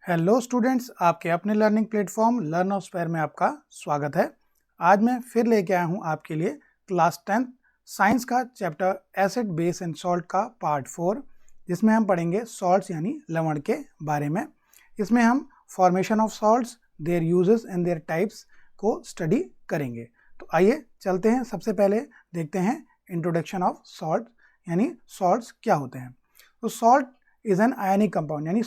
Hello students, आपके अपने learning platform learn of square में आपका स्वागत है। आज मैं फिर लेके आया हूँ आपके लिए क्लास 10th साइंस का chapter acid base and salt का पार्ट 4, जिसमें हम पढ़ेंगे सॉल्ट्स यानी लवण के बारे में। इसमें हम formation of salts, there uses and there types को स्टडी करेंगे। तो आइए चलते हैं। सबसे पहले देखते हैं इंट्रोडक्शन ऑफ सॉल्ट यानी सॉल्ट्स क्या होते हैं। तो salt is an ionic compound, यानी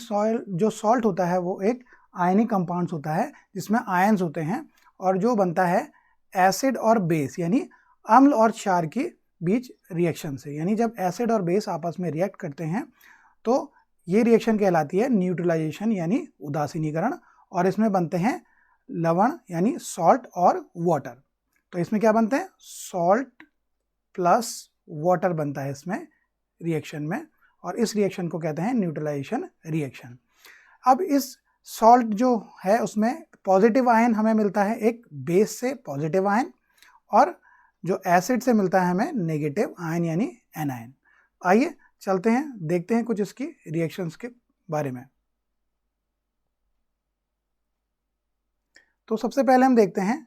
जो सॉल्ट होता है वो एक आयनिक कंपाउंड होता है जिसमें आयन्स होते हैं और जो बनता है एसिड और बेस यानी अम्ल और क्षार के बीच रिएक्शन से। यानी जब एसिड और बेस आपस में रिएक्ट करते हैं तो ये रिएक्शन कहलाती है न्यूट्रलाइजेशन यानी उदासीनीकरण, और इसमें बनते हैं लवण यानी सॉल्ट और वाटर। तो इसमें क्या बनते हैं, सॉल्ट प्लस वाटर बनता है इसमें रिएक्शन में, और इस रिएक्शन को कहते हैं न्यूट्रलाइजेशन रिएक्शन। अब इस सॉल्ट जो है उसमें पॉजिटिव आयन हमें मिलता है एक बेस से पॉजिटिव आयन, और जो एसिड से मिलता है हमें नेगेटिव आयन यानी एनायन। आइए चलते हैं, देखते हैं कुछ इसकी रिएक्शंस के बारे में। तो सबसे पहले हम देखते हैं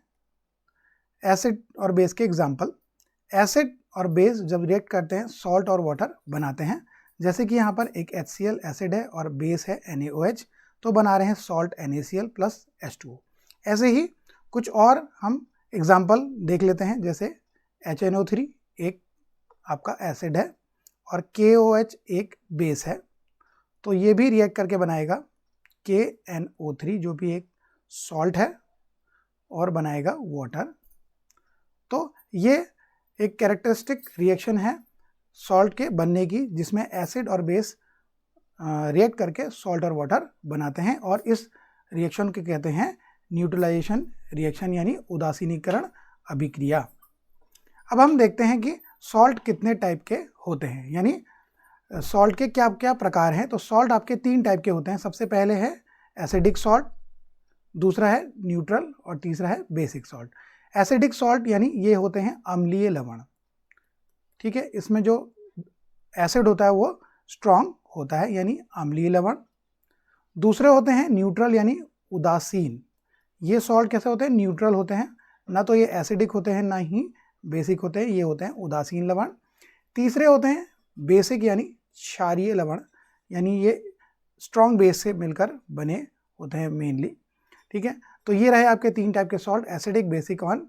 एसिड और बेस के एग्जाम्पल। एसिड और बेस जब रिएक्ट करते हैं सॉल्ट और वाटर बनाते हैं। जैसे कि यहाँ पर एक HCl एसिड है और बेस है NaOH, तो बना रहे हैं सॉल्ट NaCl प्लस H2O। ऐसे ही कुछ और हम एग्जाम्पल देख लेते हैं, जैसे HNO3 एक आपका एसिड है और KOH एक बेस है, तो ये भी रिएक्ट करके बनाएगा KNO3 जो भी एक सॉल्ट है और बनाएगा वाटर। तो ये एक कैरेक्टरिस्टिक रिएक्शन है सॉल्ट के बनने की, जिसमें एसिड और बेस रिएक्ट करके सॉल्ट और वाटर बनाते हैं, और इस रिएक्शन को कहते हैं न्यूट्रलाइजेशन रिएक्शन यानी उदासीनीकरण अभिक्रिया। अब हम देखते हैं कि सॉल्ट कितने टाइप के होते हैं, यानी सॉल्ट के क्या क्या प्रकार हैं। तो सॉल्ट आपके 3 टाइप के होते हैं। सबसे पहले है एसिडिक सॉल्ट, दूसरा है न्यूट्रल और तीसरा है बेसिक सॉल्ट। एसिडिक सॉल्ट यानी ये होते हैं अम्लीय लवण, ठीक है। इसमें जो एसिड होता है वो स्ट्रॉन्ग होता है यानी अम्लीय लवण। दूसरे होते हैं न्यूट्रल यानी उदासीन। ये सॉल्ट कैसे होते हैं, न्यूट्रल होते हैं, ना तो ये एसिडिक होते हैं ना ही बेसिक होते हैं, ये होते हैं उदासीन लवण। तीसरे होते हैं बेसिक यानी क्षारीय लवण, यानी ये स्ट्रॉन्ग बेस से मिलकर बने होते हैं मेनली, ठीक है। तो ये रहे आपके 3 टाइप के सॉल्ट, एसिडिक, बेसिक और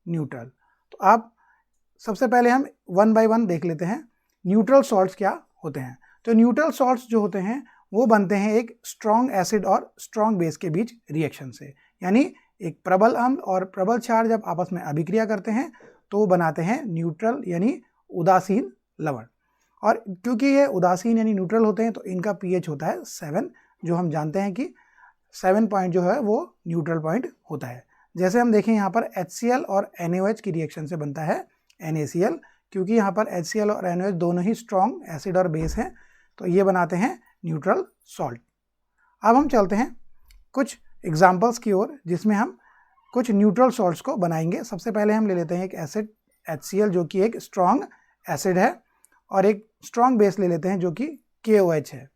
न्यूट्रल। तो आप सबसे पहले हम 1 बाय 1 देख लेते हैं न्यूट्रल सॉल्ट्स क्या होते हैं। तो न्यूट्रल सॉल्ट्स जो होते हैं वो बनते हैं एक स्ट्रॉन्ग एसिड और स्ट्रॉन्ग बेस के बीच रिएक्शन से, यानी एक प्रबल अम्ल और प्रबल क्षार जब आपस में अभिक्रिया करते हैं तो वो बनाते हैं न्यूट्रल यानी उदासीन लवण। और क्योंकि ये उदासीन यानी न्यूट्रल होते हैं तो इनका pH होता है 7, जो हम जानते हैं कि 7 पॉइंट जो है वो न्यूट्रल पॉइंट होता है। जैसे हम देखें यहाँ पर HCl और NaOH की रिएक्शन से बनता है NaCl, क्योंकि यहाँ पर HCl और NaOH दोनों ही स्ट्रॉन्ग एसिड और बेस हैं, तो ये बनाते हैं न्यूट्रल सॉल्ट। अब हम चलते हैं कुछ एग्जांपल्स की ओर, जिसमें हम कुछ न्यूट्रल सॉल्ट्स को बनाएंगे। सबसे पहले हम ले लेते हैं एक एसिड HCl जो कि एक स्ट्रॉन्ग एसिड है, और एक स्ट्रॉन्ग बेस ले लेते हैं जो कि KOH है।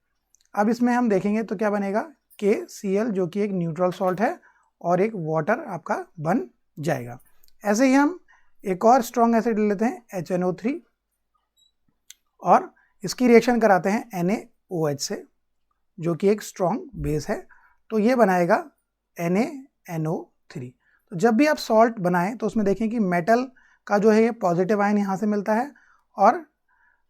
अब इसमें हम देखेंगे तो क्या बनेगा, KCl जो कि एक न्यूट्रल सॉल्ट है और एक वाटर आपका बन जाएगा। ऐसे ही हम एक और स्ट्रॉन्ग एसिड ले लेते हैं HNO3 और इसकी रिएक्शन कराते हैं NaOH से जो कि एक स्ट्रॉन्ग बेस है, तो ये बनाएगा NaNO3। तो जब भी आप सॉल्ट बनाएं तो उसमें देखें कि मेटल का जो है ये पॉजिटिव आयन यहाँ से मिलता है और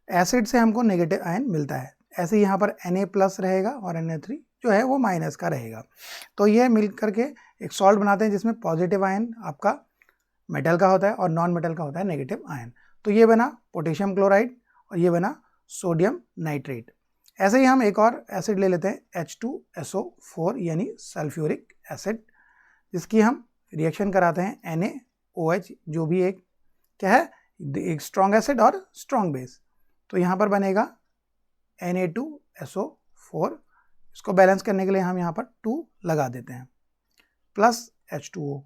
एसिड से हमको नेगेटिव आयन मिलता है। ऐसे यहाँ पर Na प्लस रहेगा और Na3 जो है वो माइनस का रहेगा। तो ये मिल करके एक सॉल्ट बनाते हैं जिसमें पॉजिटिव आयन आपका मेटल का होता है और नॉन मेटल का होता है नेगेटिव आयन। तो ये बना पोटेशियम क्लोराइड और ये बना सोडियम नाइट्रेट। ऐसे ही हम एक और एसिड ले लेते हैं H2SO4 यानी सल्फ्यूरिक एसिड, जिसकी हम रिएक्शन कराते हैं NaOH जो भी एक क्या है, एक स्ट्रॉन्ग एसिड और स्ट्रॉन्ग बेस। तो यहाँ पर बनेगा Na2SO4, इसको बैलेंस करने के लिए हम यहाँ पर 2 लगा देते हैं प्लस H2O,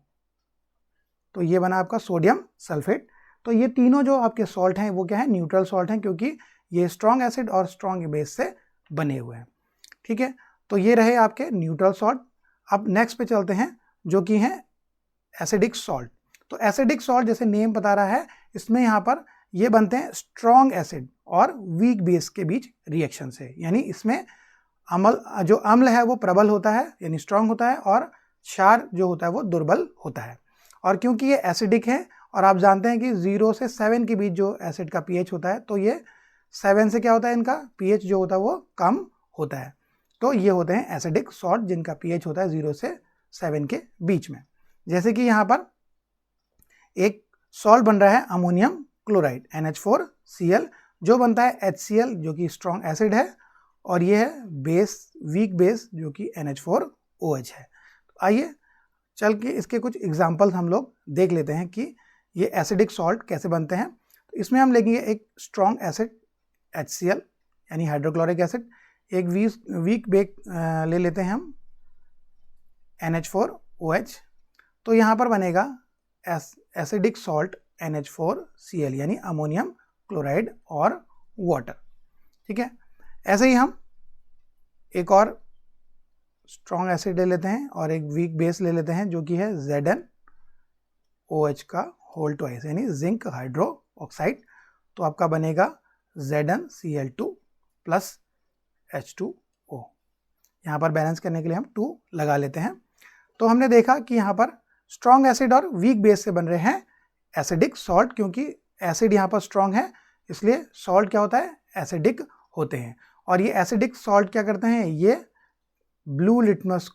तो ये बना आपका सोडियम सल्फेट। तो ये तीनों जो आपके सॉल्ट हैं वो क्या है, न्यूट्रल सॉल्ट हैं, क्योंकि ये स्ट्रॉन्ग एसिड और स्ट्रॉन्ग बेस से बने हुए हैं, ठीक है। तो ये रहे आपके न्यूट्रल सॉल्ट। अब नेक्स्ट पे चलते हैं जो कि है एसिडिक सॉल्ट। तो एसिडिक सॉल्ट जैसे नेम बता रहा है, इसमें यहाँ पर ये बनते हैं स्ट्रॉन्ग एसिड और वीक बेस के बीच रिएक्शन से, यानी इसमें जो अम्ल है वो प्रबल होता है यानी स्ट्रॉन्ग होता है, और क्षार जो होता है वो दुर्बल होता है। और क्योंकि ये एसिडिक है और आप जानते हैं कि 0 से 7 के बीच जो एसिड का पीएच होता है, तो ये 7 से क्या होता है, इनका पीएच जो होता है वो कम होता है। तो ये होते हैं एसिडिक सॉल्ट जिनका पीएच होता है 0 से 7 के बीच में। जैसे कि यहाँ पर एक सॉल्ट बन रहा है अमोनियम क्लोराइड NH4Cl, जो बनता है HCl जो कि स्ट्रॉन्ग एसिड है, और ये है बेस, वीक बेस जो कि NH4OH है। तो आइए चल के इसके कुछ एग्जाम्पल्स हम लोग देख लेते हैं कि ये एसिडिक सॉल्ट कैसे बनते हैं। तो इसमें हम लेंगे एक स्ट्रॉन्ग एसिड HCl यानी हाइड्रोक्लोरिक एसिड, एक वीक बेक ले लेते हैं हम NH4OH। तो यहाँ पर बनेगा एसिडिक सॉल्ट NH4Cl यानी अमोनियम क्लोराइड और वाटर। ठीक है, ऐसे ही हम एक और स्ट्रॉन्ग एसिड ले लेते हैं और एक वीक बेस ले लेते हैं जो कि है ZnOH का होल ट्वाइस यानी जिंक हाइड्रो ऑक्साइड। तो आपका बनेगा ZnCl2 प्लस H2O। यहाँ पर बैलेंस करने के लिए हम 2 लगा लेते हैं। तो हमने देखा कि यहाँ पर स्ट्रॉन्ग एसिड और वीक बेस से बन रहे हैं एसिडिक सॉल्ट, क्योंकि एसिड यहाँ पर स्ट्रॉन्ग है इसलिए सॉल्ट क्या होता है, एसिडिक होते हैं। और ये एसिडिक सॉल्ट क्या करते हैं, ये ब्लू लिटमस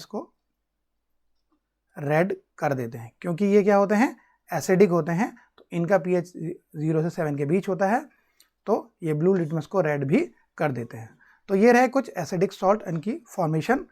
को रेड कर देते हैं, क्योंकि ये क्या होते हैं, एसिडिक होते हैं। तो इनका पीएच 0 से 7 के बीच होता है, तो ये ब्लू लिटमस को रेड भी कर देते हैं। तो ये रहे कुछ एसिडिक सॉल्ट, इनकी फॉर्मेशन।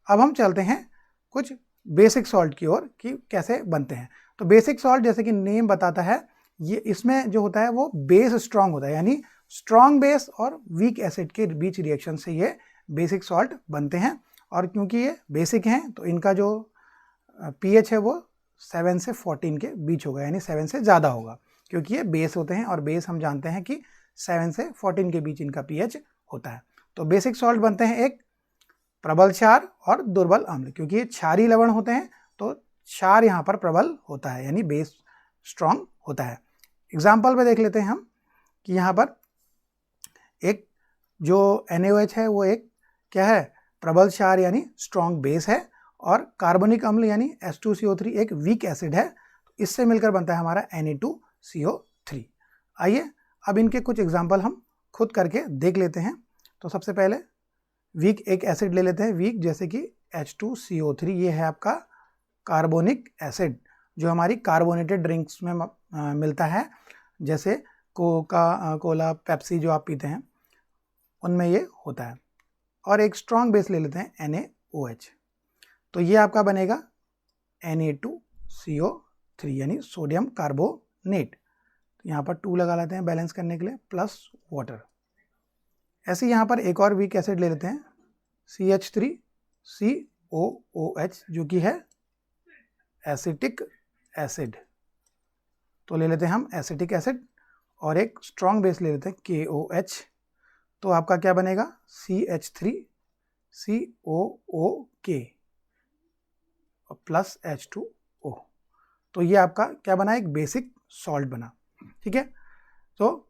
अब हम चलते हैं कुछ बेसिक सॉल्ट की ओर कि कैसे बनते हैं। तो बेसिक सॉल्ट जैसे कि नेम बताता है, ये इसमें जो होता है वो बेस स्ट्रॉन्ग होता है, यानी स्ट्रॉन्ग बेस और वीक एसिड के बीच रिएक्शन से ये बेसिक सॉल्ट बनते हैं। और क्योंकि ये बेसिक हैं तो इनका जो पीएच है वो 7 से 14 के बीच होगा, यानी 7 से ज़्यादा होगा, क्योंकि ये बेस होते हैं और बेस हम जानते हैं कि 7 से 14 के बीच इनका पीएच होता है। तो बेसिक सॉल्ट बनते हैं एक प्रबल क्षार और दुर्बल अम्ल, क्योंकि ये क्षारीय लवण होते हैं तो क्षार यहाँ पर प्रबल होता है यानी बेस स्ट्रॉन्ग होता है। एग्जाम्पल पे देख लेते हैं हम कि यहाँ पर एक जो NaOH है वो एक क्या है, प्रबल क्षार यानी स्ट्रॉन्ग बेस है, और कार्बनिक अम्ल यानी H2CO3 एक वीक एसिड है। तो इससे मिलकर बनता है हमारा Na2CO3। आइए अब इनके कुछ एग्जाम्पल हम खुद करके देख लेते हैं। तो सबसे पहले वीक एक एसिड ले लेते हैं, वीक जैसे कि H2CO3, ये है आपका कार्बोनिक एसिड जो हमारी कार्बोनेटेड ड्रिंक्स में मिलता है, जैसे कोला पेप्सी जो आप पीते हैं उनमें ये होता है। और एक स्ट्रॉन्ग बेस ले लेते हैं NaOH, तो ये आपका बनेगा Na2CO3 यानी सोडियम कार्बोनेट। यहाँ पर 2 लगा लेते हैं बैलेंस करने के लिए, प्लस वाटर। ऐसे यहाँ पर एक और वीक एसिड ले लेते हैं CH3COOH जो कि है एसिटिक एसिड। तो ले लेते हैं हम एसिटिक एसिड, और एक स्ट्रॉन्ग बेस ले लेते हैं KOH। तो आपका क्या बनेगा CH3COOK प्लस H2O। तो ये आपका क्या बना, एक बेसिक सॉल्ट बना। ठीक है, तो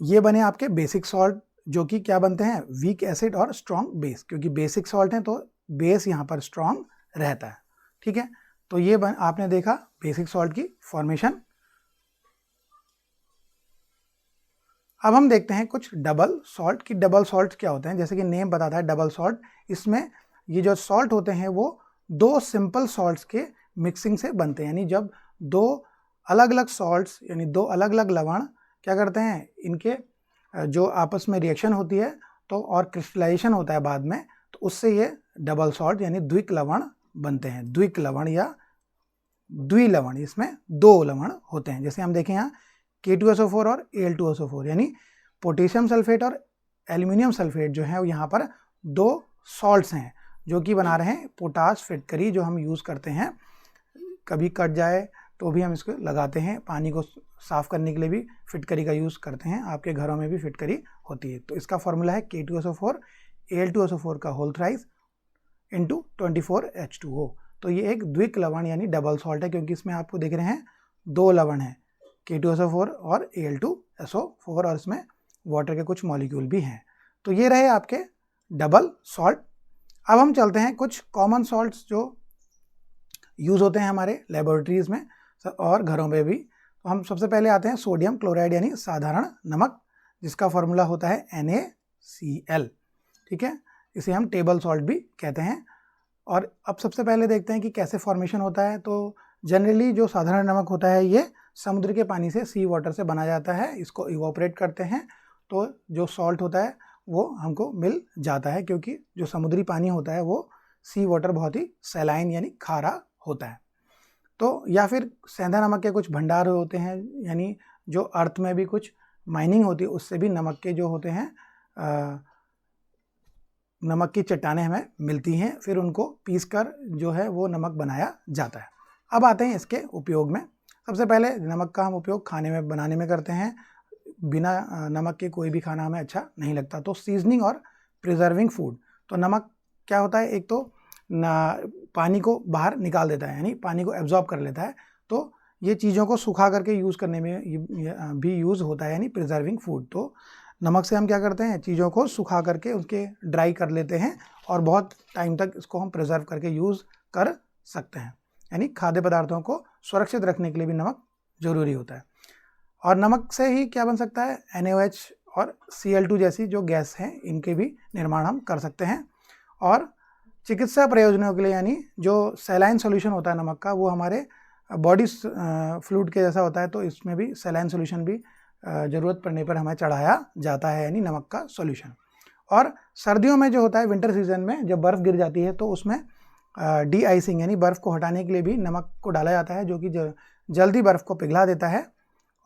ये बने आपके बेसिक सॉल्ट जो कि क्या बनते हैं, वीक एसिड और स्ट्रॉन्ग बेस, क्योंकि बेसिक सॉल्ट हैं तो बेस यहाँ पर स्ट्रॉन्ग रहता है। ठीक है, तो ये आपने देखा बेसिक सॉल्ट की फॉर्मेशन। अब हम देखते हैं कुछ डबल सॉल्ट की। डबल सॉल्ट क्या होते हैं, जैसे कि नेम बताता है डबल सॉल्ट, इसमें ये जो सॉल्ट होते हैं वो 2 सिंपल सॉल्ट्स के मिक्सिंग से बनते हैं, यानी जब 2 अलग अलग सॉल्ट्स यानी 2 अलग अलग लवण क्या करते हैं, इनके जो आपस में रिएक्शन होती है तो और क्रिस्टलाइजेशन होता है बाद में, तो उससे ये डबल सॉल्ट यानी द्विक लवण बनते हैं। द्विक लवण या द्विलवण, इसमें 2 लवण होते हैं। जैसे हम देखें यहाँ K2SO4 और Al2SO4 यानी पोटेशियम सल्फेट और एल्यूमिनियम सल्फेट जो है यहाँ पर 2 सॉल्ट्स हैं जो कि बना रहे हैं पोटाश फिटकरी, जो हम यूज़ करते हैं कभी कट जाए तो भी हम इसको लगाते हैं। पानी को साफ़ करने के लिए भी फिटकरी का यूज़ करते हैं, आपके घरों में भी फिटकरी होती है। तो इसका फॉर्मूला है K2SO4 Al2SO4 का होल थ्राइस इंटू 24H2O। तो ये एक द्विक लवण यानी डबल सॉल्ट है, क्योंकि इसमें आपको देख रहे हैं 2 लवण हैं, K2SO4 और Al2SO4, और इसमें वाटर के कुछ मॉलिक्यूल भी हैं। तो ये रहे आपके डबल सॉल्ट। अब हम चलते हैं कुछ कॉमन सॉल्ट्स जो यूज़ होते हैं हमारे लेबोरेटरीज़ में और घरों में भी। तो हम सबसे पहले आते हैं सोडियम क्लोराइड यानी साधारण नमक, जिसका फॉर्मूला होता है NaCl। ठीक है, इसे हम टेबल सॉल्ट भी कहते हैं। और अब सबसे पहले देखते हैं कि कैसे फॉर्मेशन होता है। तो जनरली जो साधारण नमक होता है ये समुद्र के पानी से, सी वाटर से बना जाता है। इसको इवोपरेट करते हैं तो जो सॉल्ट होता है वो हमको मिल जाता है, क्योंकि जो समुद्री पानी होता है वो सी वाटर बहुत ही सैलाइन यानी खारा होता है। तो या फिर सेंधा नमक के कुछ भंडार होते हैं, यानी जो अर्थ में भी कुछ माइनिंग होती है उससे भी नमक के जो होते हैं नमक की चट्टानें हमें मिलती हैं, फिर उनको पीसकर जो है वो नमक बनाया जाता है। अब आते हैं इसके उपयोग में। सबसे पहले नमक का हम उपयोग खाने में बनाने में करते हैं। बिना नमक के कोई भी खाना हमें अच्छा नहीं लगता। तो सीजनिंग और प्रिजर्विंग फूड, तो नमक क्या होता है, एक तो पानी को बाहर निकाल देता है, यानी पानी को एब्जॉर्ब कर लेता है। तो ये चीज़ों को सुखा करके यूज़ करने में भी यूज़ होता है, यानी प्रिजर्विंग फूड। तो नमक से हम क्या करते हैं, चीज़ों को सुखा करके उसके ड्राई कर लेते हैं और बहुत टाइम तक इसको हम प्रिजर्व करके यूज़ कर सकते हैं। यानी खाद्य पदार्थों को सुरक्षित रखने के लिए भी नमक ज़रूरी होता है। और नमक से ही क्या बन सकता है, NaOH और Cl2 जैसी जो गैस हैं, इनके भी निर्माण हम कर सकते हैं। और चिकित्सा प्रयोजनों के लिए, यानी जो सैलाइन सोल्यूशन होता है नमक का, वो हमारे बॉडी फ्लूइड के जैसा होता है, तो इसमें भी सैलाइन सोल्यूशन भी ज़रूरत पड़ने पर हमें चढ़ाया जाता है, यानी नमक का सॉल्यूशन। और सर्दियों में जो होता है, विंटर सीजन में जब बर्फ़ गिर जाती है, तो उसमें डी आइसिंग यानी बर्फ़ को हटाने के लिए भी नमक को डाला जाता है, जो कि जल्दी बर्फ़ को पिघला देता है।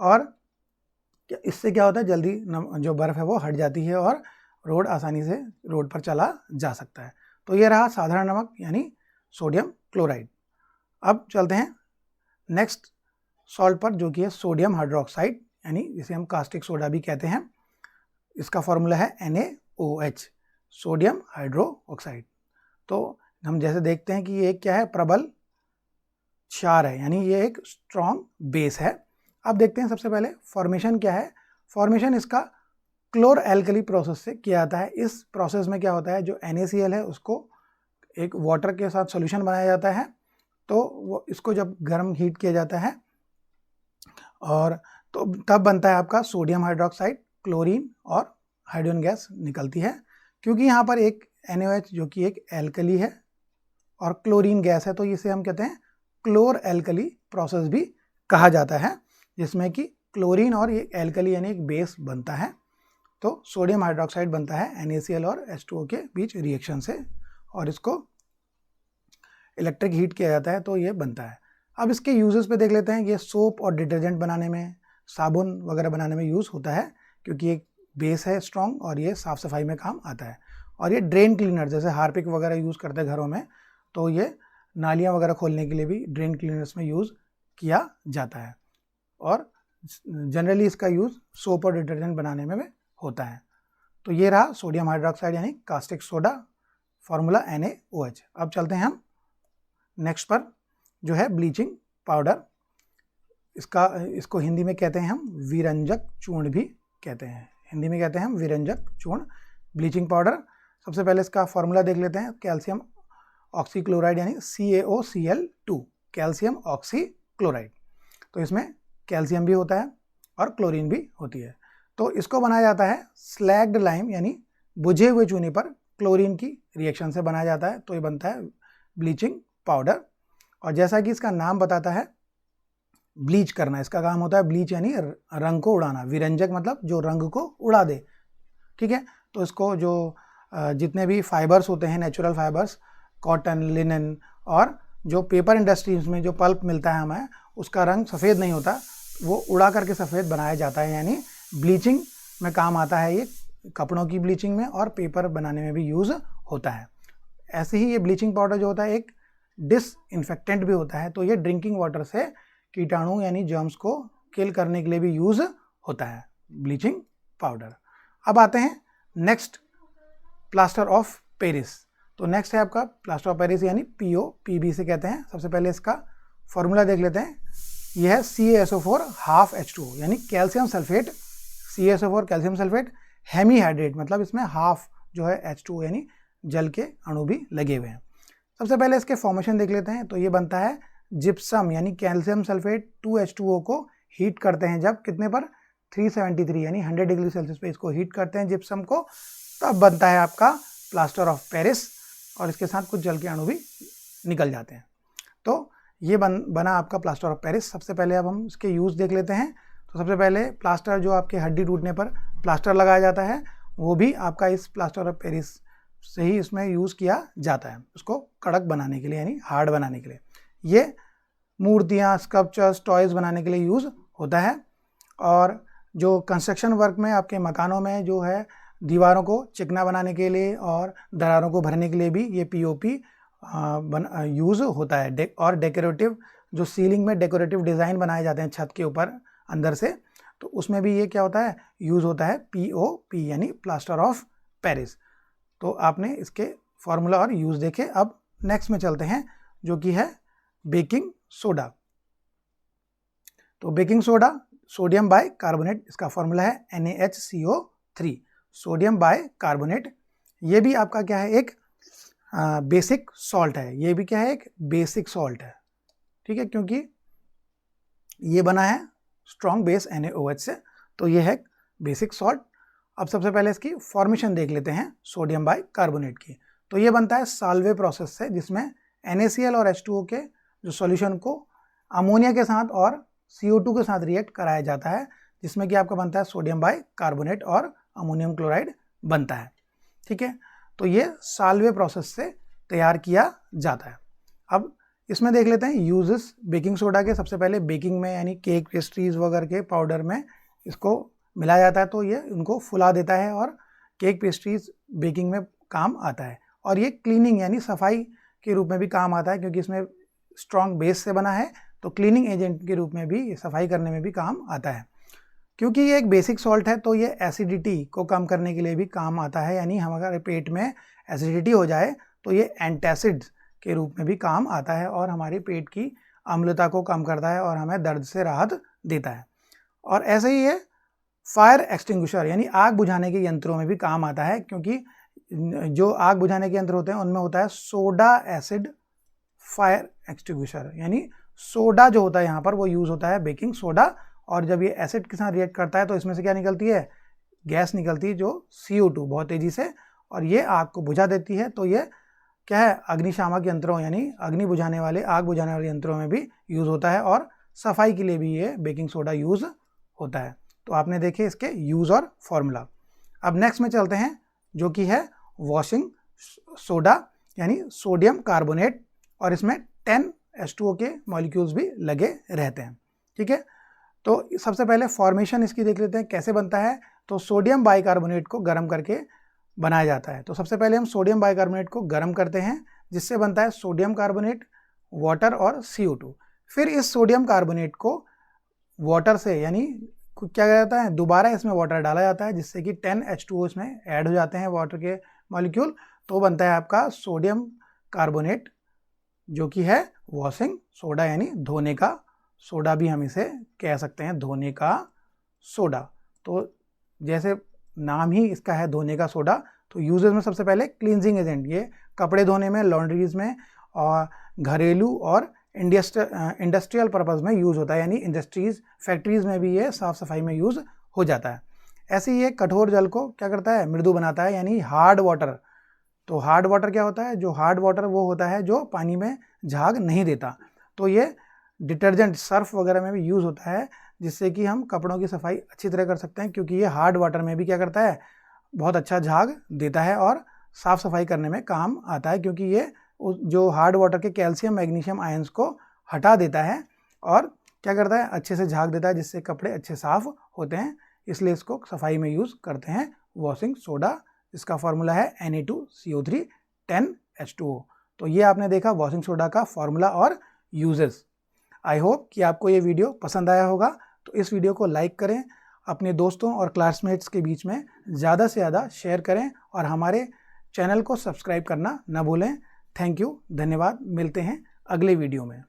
और इससे क्या होता है, जल्दी जो बर्फ़ है वो हट जाती है और रोड आसानी से रोड पर चला जा सकता है। तो ये रहा साधारण नमक यानी सोडियम क्लोराइड। अब चलते हैं नेक्स्ट सॉल्ट पर, जो कि है सोडियम हाइड्रोक्साइड, यानी जिसे हम कास्टिक सोडा भी कहते हैं। इसका फॉर्मूला है NaOH, सोडियम हाइड्रो ऑक्साइड। तो हम जैसे देखते हैं कि ये क्या है, प्रबल क्षार है, यानी ये एक स्ट्रॉन्ग बेस है। अब देखते हैं सबसे पहले फॉर्मेशन क्या है। फॉर्मेशन इसका क्लोर एल्कली प्रोसेस से किया जाता है। इस प्रोसेस में क्या होता है, जो NaCl है उसको एक वाटर के साथ सॉल्यूशन बनाया जाता है। तो वो इसको जब गर्म हीट किया जाता है और तो तब बनता है आपका सोडियम हाइड्रोक्साइड, क्लोरीन और हाइड्रोजन गैस निकलती है। क्योंकि यहाँ पर एक NaOH जो कि एक एल्कली है और क्लोरीन गैस है, तो इसे हम कहते हैं क्लोर एल्कली प्रोसेस भी कहा जाता है, जिसमें कि क्लोरीन और ये एल्कली यानी एक बेस बनता है। तो सोडियम हाइड्रोक्साइड बनता है NaCl और H2O के बीच रिएक्शन से, और इसको इलेक्ट्रिक हीट किया जाता है, तो ये बनता है। अब इसके यूजेस पे देख लेते हैं। ये सोप और डिटर्जेंट बनाने में, साबुन वगैरह बनाने में यूज़ होता है, क्योंकि एक बेस है स्ट्रॉन्ग और ये साफ़ सफाई में काम आता है। और ये ड्रेन क्लीनर, जैसे हार्पिक वगैरह यूज़ करते हैं घरों में, तो ये नालियाँ वगैरह खोलने के लिए भी ड्रेन क्लीनर्स में यूज़ किया जाता है। और जनरली इसका यूज़ सोप और डिटर्जेंट बनाने में होता है। तो ये रहा सोडियम हाइड्रोक्साइड यानी कास्टिक सोडा, फॉर्मूला NaOH। अब चलते हैं हम नेक्स्ट पर, जो है ब्लीचिंग पाउडर। इसको हिंदी में कहते हैं हम विरंजक चूर्ण भी कहते हैं। हिंदी में कहते हैं हम विरंजक चूर्ण, ब्लीचिंग पाउडर। सबसे पहले इसका फॉर्मूला देख लेते हैं। कैल्शियम ऑक्सीक्लोराइड यानी CaOCl2, कैल्शियम ऑक्सीक्लोराइड। तो इसमें कैल्शियम भी होता है और क्लोरीन भी होती है। तो इसको बनाया जाता है स्लैग्ड लाइम यानी बुझे हुए चूने पर क्लोरीन की रिएक्शन से बनाया जाता है। तो ये बनता है ब्लीचिंग पाउडर। और जैसा कि इसका नाम बताता है, ब्लीच करना इसका काम होता है। ब्लीच यानी रंग को उड़ाना, विरंजक मतलब जो रंग को उड़ा दे। ठीक है, तो इसको जो जितने भी फाइबर्स होते हैं, नेचुरल फाइबर्स, कॉटन, लिनन और जो पेपर इंडस्ट्रीज में जो पल्प मिलता है हमें, उसका रंग सफ़ेद नहीं होता, वो उड़ा करके सफ़ेद बनाया जाता है। यानी ब्लीचिंग में काम आता है ये, कपड़ों की ब्लीचिंग में और पेपर बनाने में भी यूज़ होता है। ऐसे ही ये ब्लीचिंग पाउडर जो होता है एक डिसइंफेक्टेंट भी होता है। तो ये ड्रिंकिंग वाटर से कीटाणु यानी जर्म्स को किल करने के लिए भी यूज़ होता है ब्लीचिंग पाउडर। अब आते हैं नेक्स्ट, प्लास्टर ऑफ पेरिस। तो नेक्स्ट है आपका प्लास्टर ऑफ पेरिस यानी POPB से कहते हैं। सबसे पहले इसका फॉर्मूला देख लेते हैं। यह है CaSO4 हाफ H2O यानी calcium sulphate, CaSO4 calcium sulphate hemihydrate, मतलब इसमें हाफ जो है H2O यानी जल के अणु भी लगे हुए हैं। सबसे पहले इसके फॉर्मेशन देख लेते हैं। तो ये बनता है जिप्सम यानी कैल्शियम सल्फेट 2H2O को हीट करते हैं जब कितने पर 373 यानी 100 डिग्री सेल्सियस पे इसको हीट करते हैं जिप्सम को, तब बनता है आपका प्लास्टर ऑफ पेरिस और इसके साथ कुछ जल के अणु भी निकल जाते हैं। तो ये बना आपका प्लास्टर ऑफ पेरिस। सबसे पहले अब हम इसके यूज़ देख लेते हैं। तो सबसे पहले प्लास्टर जो आपके हड्डी टूटने पर प्लास्टर लगाया जाता है वो भी आपका इस प्लास्टर ऑफ पेरिस से ही इसमें यूज़ किया जाता है, उसको कड़क बनाने के लिए यानी हार्ड बनाने के लिए। ये मूर्तियाँ, स्कल्पचर्स, टॉयज़ बनाने के लिए यूज़ होता है। और जो कंस्ट्रक्शन वर्क में आपके मकानों में जो है दीवारों को चिकना बनाने के लिए और दरारों को भरने के लिए भी ये POP यूज़ होता है। और डेकोरेटिव, जो सीलिंग में डेकोरेटिव डिज़ाइन बनाए जाते हैं छत के ऊपर अंदर से, तो उसमें भी ये क्या होता है, यूज़ होता है POP यानी प्लास्टर ऑफ पेरिस। तो आपने इसके फॉर्मूला और यूज़ देखे। अब नेक्स्ट में चलते हैं जो कि है बेकिंग सोडा। तो baking soda sodium bicarbonate, इसका फॉर्मूला है NaHCO3, सोडियम बाय कार्बोनेट। ये भी आपका क्या है, एक बेसिक सॉल्ट है। ये भी क्या है, एक बेसिक सॉल्ट है, ठीक है, क्योंकि ये बना है स्ट्रॉन्ग बेस NaOH से, तो ये है बेसिक सॉल्ट। अब सबसे पहले इसकी फॉर्मेशन देख लेते हैं सोडियम बाय कार्बोनेट की। तो ये बनता है साल्वे प्रोसेस से, जिसमें NaCl और H2O के जो सॉल्यूशन को अमोनिया के साथ और CO2 के साथ रिएक्ट कराया जाता है, जिसमें कि आपका बनता है सोडियम बाय कार्बोनेट और अमोनियम क्लोराइड बनता है, ठीक है। तो ये साल्वे प्रोसेस से तैयार किया जाता है। अब इसमें देख लेते हैं यूजेस बेकिंग सोडा के। सबसे पहले बेकिंग में यानी केक, पेस्ट्रीज वगैरह के पाउडर में इसको मिलाया जाता है, तो ये उनको फुला देता है और केक, पेस्ट्रीज बेकिंग में काम आता है। और ये क्लीनिंग यानी सफाई के रूप में भी काम आता है, क्योंकि इसमें स्ट्रॉन्ग बेस से बना है, तो क्लीनिंग एजेंट के रूप में भी, सफाई करने में भी काम आता है। क्योंकि ये एक बेसिक सॉल्ट है तो ये एसिडिटी को कम करने के लिए भी काम आता है, यानी हमारे पेट में एसिडिटी हो जाए तो ये एंटासिड के रूप में भी काम आता है और हमारे पेट की अम्लता को कम करता है और हमें दर्द से राहत देता है। और ऐसे ही ये फायर एक्सटिंग्विशर यानी आग बुझाने के यंत्रों में भी काम आता है, क्योंकि जो आग बुझाने के यंत्र होते हैं उनमें होता है सोडा एसिड फायर एक्सटिंग्विशर, यानी सोडा जो होता है यहाँ पर वो यूज़ होता है बेकिंग सोडा। और जब ये एसिड के साथ रिएक्ट करता है तो इसमें से क्या निकलती है, गैस निकलती है जो CO2 बहुत तेज़ी से, और ये आग को बुझा देती है। तो ये क्या है, अग्निशामक यंत्रों यानी अग्नि बुझाने वाले, आग बुझाने वाले यंत्रों में भी यूज़ होता है और सफाई के लिए भी ये बेकिंग सोडा यूज़ होता है। तो आपने देखे इसके यूज़ और फॉर्मूला। अब नेक्स्ट में चलते हैं जो कि है वॉशिंग सोडा यानी सोडियम कार्बोनेट, और इसमें 10 H2O के मॉलिक्यूल्स भी लगे रहते हैं, ठीक है। तो सबसे पहले फॉर्मेशन इसकी देख लेते हैं कैसे बनता है। तो सोडियम बाइकार्बोनेट को गर्म करके बनाया जाता है। तो सबसे पहले हम सोडियम बाइकार्बोनेट को गर्म करते हैं, जिससे बनता है सोडियम कार्बोनेट, वाटर और CO2। फिर इस सोडियम कार्बोनेट को वाटर से, यानी क्या किया जाता है, दोबारा इसमें वाटर डाला जाता है, जिससे कि 10 H2O इसमें ऐड हो जाते हैं वाटर के मॉलिक्यूल। तो बनता है आपका सोडियम कार्बोनेट, जो कि है वॉशिंग सोडा यानी धोने का सोडा भी हम इसे कह सकते हैं, धोने का सोडा। तो जैसे नाम ही इसका है धोने का सोडा। तो यूजेस में सबसे पहले क्लींजिंग एजेंट, ये कपड़े धोने में, लॉन्ड्रीज में और घरेलू और इंडस्ट्रियल पर्पज़ में यूज़ होता है, यानी इंडस्ट्रीज़, फैक्ट्रीज़ में भी ये साफ़ सफाई में यूज़ हो जाता है। ऐसे ही ये कठोर जल को क्या करता है, मृदु बनाता है, यानी हार्ड वाटर। तो हार्ड वाटर क्या होता है, जो हार्ड वाटर वो होता है जो पानी में झाग नहीं देता। तो ये डिटर्जेंट, सर्फ वगैरह में भी यूज़ होता है, जिससे कि हम कपड़ों की सफाई अच्छी तरह कर सकते हैं, क्योंकि ये हार्ड वाटर में भी क्या करता है, बहुत अच्छा झाग देता है और साफ़ सफाई करने में काम आता है, क्योंकि ये जो हार्ड वाटर के कैल्शियम, मैग्नीशियम आयंस को हटा देता है और क्या करता है, अच्छे से झाग देता है, जिससे कपड़े अच्छे साफ़ होते हैं। इसलिए इसको सफाई में यूज़ करते हैं वॉशिंग सोडा। इसका फॉर्मूला है Na2CO3 10H2O। तो ये आपने देखा वॉशिंग सोडा का फॉर्मूला और यूजेस। आई होप कि आपको ये वीडियो पसंद आया होगा, तो इस वीडियो को लाइक करें, अपने दोस्तों और क्लासमेट्स के बीच में ज़्यादा से ज़्यादा शेयर करें और हमारे चैनल को सब्सक्राइब करना ना भूलें। थैंक यू, धन्यवाद। मिलते हैं अगले वीडियो में।